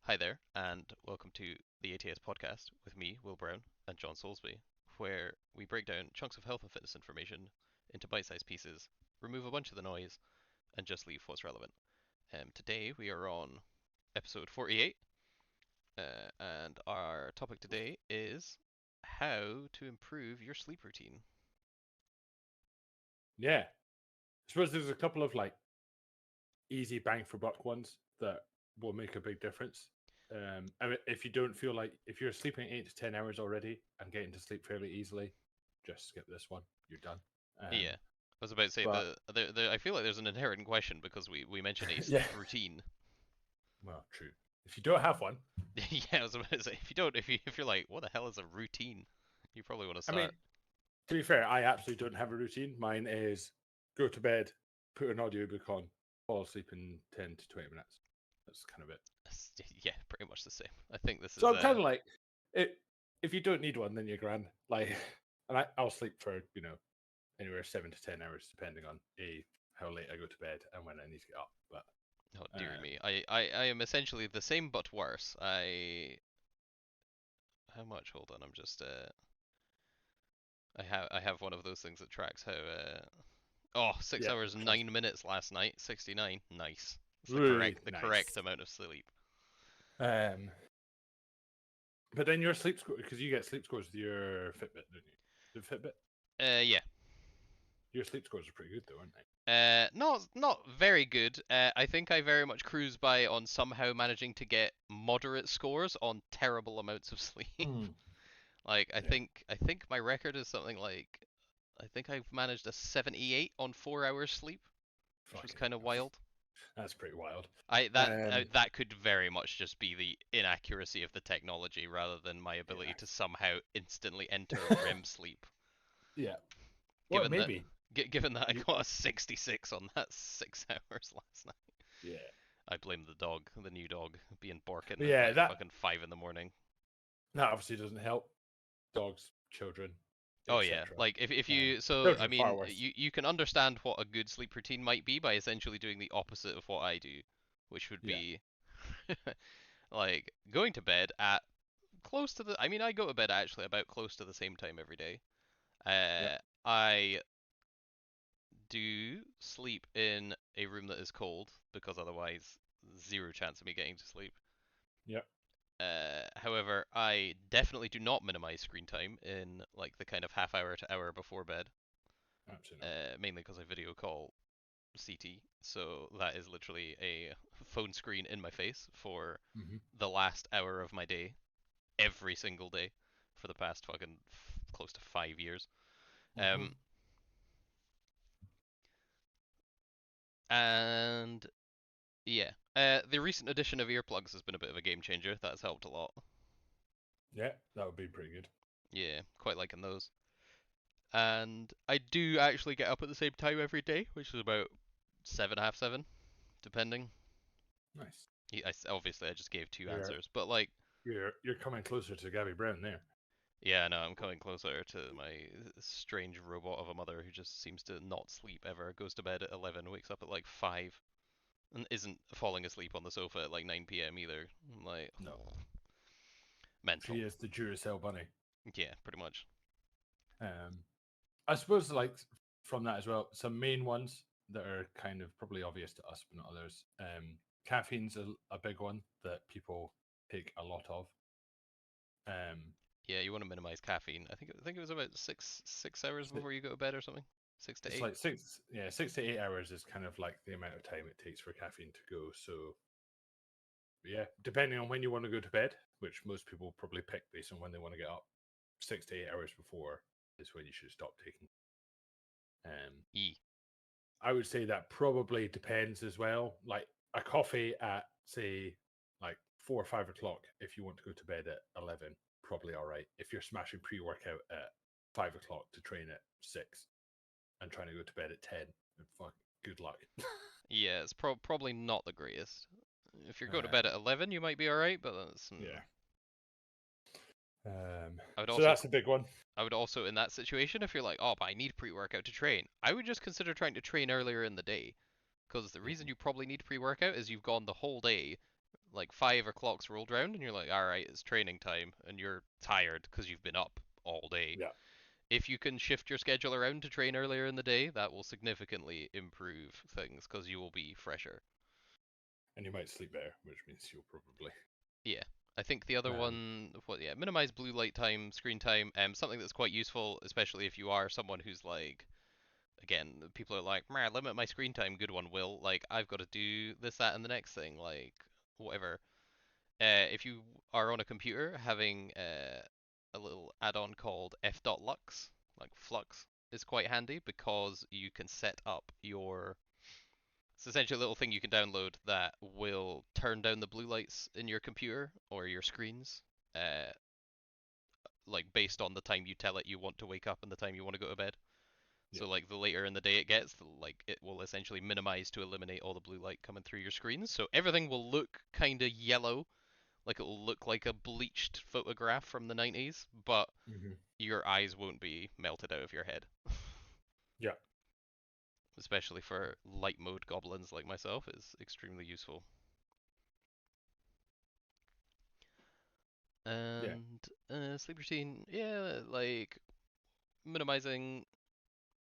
Hi there, and welcome to the ATS podcast with me, Will Brown, and John Soulsby, where we break down chunks of health and fitness information into bite sized pieces, remove a bunch of the noise, and just leave what's relevant. Today we are on episode 48, and our topic today is how to improve your sleep routine. Yeah. I suppose there's a couple of easy bang for buck ones that will make a big difference. I mean, if you don't feel like if you're sleeping 8 to 10 hours already and getting to sleep fairly easily, just skip this one. You're done. Yeah, I was about to say But I feel like there's an inherent question because we mention a yeah, sleep routine. well, true. If you don't have one, Yeah, I was about to say if you don't, if you're like, what the hell is a routine? You probably want to I mean, start. to be fair, I absolutely don't have a routine. Mine is go to bed, put an audiobook on, fall asleep in 10 to 20 minutes. That's kind of it. Yeah, pretty much the same. I think this So is I'm kind of like, it, if you don't need one, then you're grand. And I'll sleep for anywhere 7 to 10 hours, depending on how late I go to bed and when I need to get up. But oh dear me. I am essentially the same but worse. How much? Hold on, I'm just I have one of those things that tracks how oh, six yeah, hours and trust 9 minutes last night, 69. Nice. It's me, really the correct nice. amount of sleep. Um, but then your sleep score, because you get sleep scores with your Fitbit, don't you? The Fitbit, Yeah. your sleep scores are pretty good though, aren't they? Not very good. I think I very much cruise by on somehow managing to get moderate scores on terrible amounts of sleep. Mm. Like Yeah, I think my record is something like I think I've managed a 78 on 4 hours sleep, which was fucking, kind of wild. that's pretty wild. That could very much just be the inaccuracy of the technology rather than my ability Yeah, to somehow instantly enter REM sleep. yeah. Well, Given that maybe given that I you. got a 66 on that 6 hours last night. Yeah, I blame the dog, the new dog, being barking but at yeah, like that fucking 5 in the morning. that obviously doesn't help dogs, children, Oh yeah, etc. like if you I Children far mean worse. you can understand what a good sleep routine might be by essentially doing the opposite of what I do, which would Yeah, be like going to bed at close to the I mean I go to bed actually about close to the same time every day. yeah, I do sleep in a room that is cold because otherwise zero chance of me getting to sleep. yeah. However, I definitely do not minimize screen time in like the kind of half hour to hour before bed, Absolutely not. mainly because I video call CT, so that is literally a phone screen in my face for Hmm. the last hour of my day, every single day, for the past fucking close to 5 years. Hmm. Um, and yeah, the recent addition of earplugs has been a bit of a game changer. That's helped a lot. Yeah, that would be pretty good. Yeah, quite liking those. And I do actually get up at the same time every day, which is about seven, half seven, depending. Nice. Obviously I just gave two You're answers, but like, you're coming closer to Gabby Brown there. yeah, no, I'm coming closer to my strange robot of a mother who just seems to not sleep ever. Goes to bed at 11, wakes up at like 5, and isn't falling asleep on the sofa at like 9 p.m. either. I'm like, No, mental. she is the Duracell bunny. Yeah, pretty much. Um, I suppose from that as well, some main ones that are kind of probably obvious to us but not others. Caffeine's a big one that people take a lot of. Um, Yeah, you want to minimize caffeine. I think it was about six hours so before you go to bed or something. Six to it's eight. like 6 to 8 hours is kind of like the amount of time it takes for caffeine to go. So yeah, depending on when you want to go to bed, which most people probably pick based on when they want to get up, 6 to 8 hours before is when you should stop taking. E. I would say that probably depends as well. Like a coffee at say like 4 or 5 o'clock, if you want to go to bed at 11, probably all right. If you're smashing pre-workout at 5 o'clock to train at 6 and trying to go to bed at 10, fuck, good luck. Yeah, it's probably not the greatest. If you're going to bed um, at 11, you might be alright, but that's, yeah. I would So also that's a big one. I would also in that situation if you're like, "Oh, but I need pre-workout to train." I would just consider trying to train earlier in the day because the reason Mhm. you probably need pre-workout is you've gone the whole day like 5 o'clock's rolled round and you're like, all right, it's training time, and you're tired because you've been up all day. Yeah. If you can shift your schedule around to train earlier in the day, that will significantly improve things because you will be fresher. And you might sleep better, which means you'll probably. Yeah. I think the other one, minimize blue light time, screen time, something that's quite useful, especially if you are someone who's like, again, people are like, man, limit my screen time. Good one, Will. Like, I've got to do this, that, and the next thing. Like, whatever. If you are on a computer, having a little add-on called f.lux, like Flux, is quite handy because you can set up your. It's essentially a little thing you can download that will turn down the blue lights in your computer or your screens, uh, like based on the time you tell it you want to wake up and the time you want to go to bed. Yeah. So like the later in the day it gets, like it will essentially minimize to eliminate all the blue light coming through your screens. So everything will look kind of yellow, like it will look like a bleached photograph from the 90s, but your eyes won't be melted out of your head. Yeah. Especially for light mode goblins like myself, is extremely useful. Yeah. And sleep routine, yeah, like minimizing.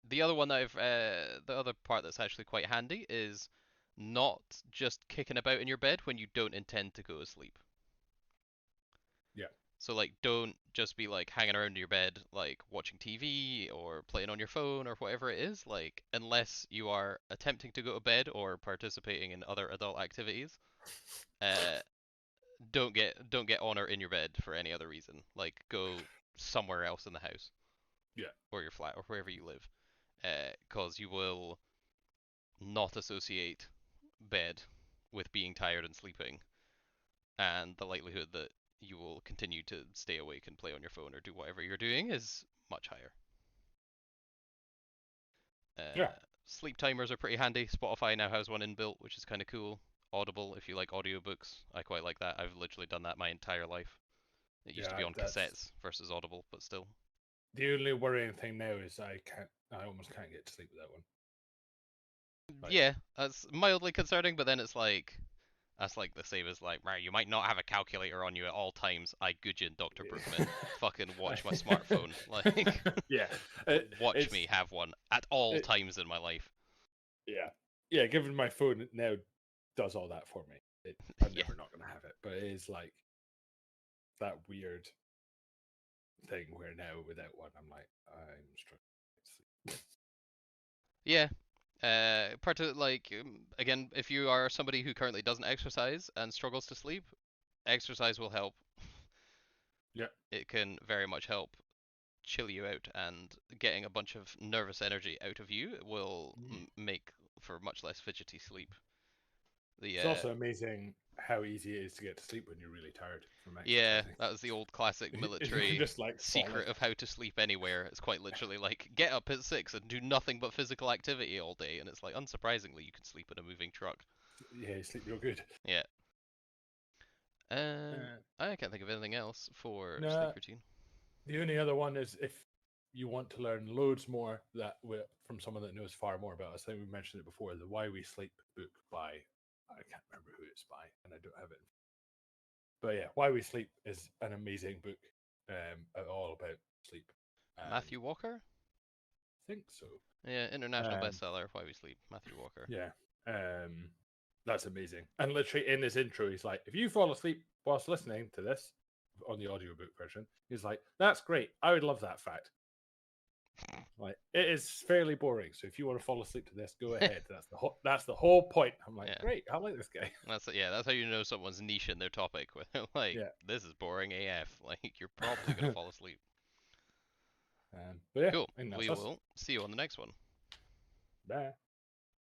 The other one that the other part that's actually quite handy is not just kicking about in your bed when you don't intend to go to sleep. Yeah. So like, don't just be like hanging around in your bed, like watching TV or playing on your phone or whatever it is. Like, unless you are attempting to go to bed or participating in other adult activities, uh, don't get on or in your bed for any other reason. Like, go somewhere else in the house Yeah. or your flat or wherever you live, because you will not associate bed with being tired and sleeping, and the likelihood that you will continue to stay awake and play on your phone or do whatever you're doing is much higher. Yeah. Sleep timers are pretty handy. Spotify now has one inbuilt, which is kind of cool. Audible, if you like audiobooks, I quite like that. I've literally done that my entire life. It used to be Yeah. on That's cassettes versus Audible, but still. the only worrying thing now is I can't. I almost can't get to sleep with that one. Like, Yeah, that's mildly concerning, but then it's like, that's like the same as like, right, you might not have a calculator on you at all times. I gudgeon Dr. Brookman. Fucking watch my smartphone. Like, yeah. watch It's me have one at all it, times in my life. yeah. Yeah. Given my phone now does all that for me, I'm Yeah. never not going to have it. But it is like that weird thing where now without one, I'm like, I'm struggling to sleep. Yeah. Part of like again, if you are somebody who currently doesn't exercise and struggles to sleep, exercise will help. Yeah. It can very much help chill you out, and getting a bunch of nervous energy out of you will make for much less fidgety sleep. The It's also amazing how easy it is to get to sleep when you're really tired from Yeah, exercising. that was the old classic If you can military just like fall secret in. of how to sleep anywhere. It's quite literally like get up at 6 and do nothing but physical activity all day, and it's like unsurprisingly you can sleep in a moving truck. Yeah, you sleep real good. Yeah. Uh, I can't think of anything else for sleep no, routine. the only other one is if you want to learn loads more from someone that knows far more about us. I think we mentioned it before. The Why We Sleep book by I can't remember who it's by, and I don't have it. But yeah, Why We Sleep is an amazing book, all about sleep. And Matthew Walker? I think so. Yeah, international bestseller, Why We Sleep, Matthew Walker. Yeah. That's amazing. And literally in his intro, he's like, if you fall asleep whilst listening to this on the audiobook version, he's like, that's great. I would love that fact. Like, it is fairly boring. So if you want to fall asleep to this, go ahead. That's the whole point. I'm like, Yeah. great, I like this guy. That's how you know someone's niche in their topic. Where they're like, Yeah. this is boring AF. Like, you're probably gonna fall asleep. But yeah, Cool. I think that's We us. will see you on the next one. Bye.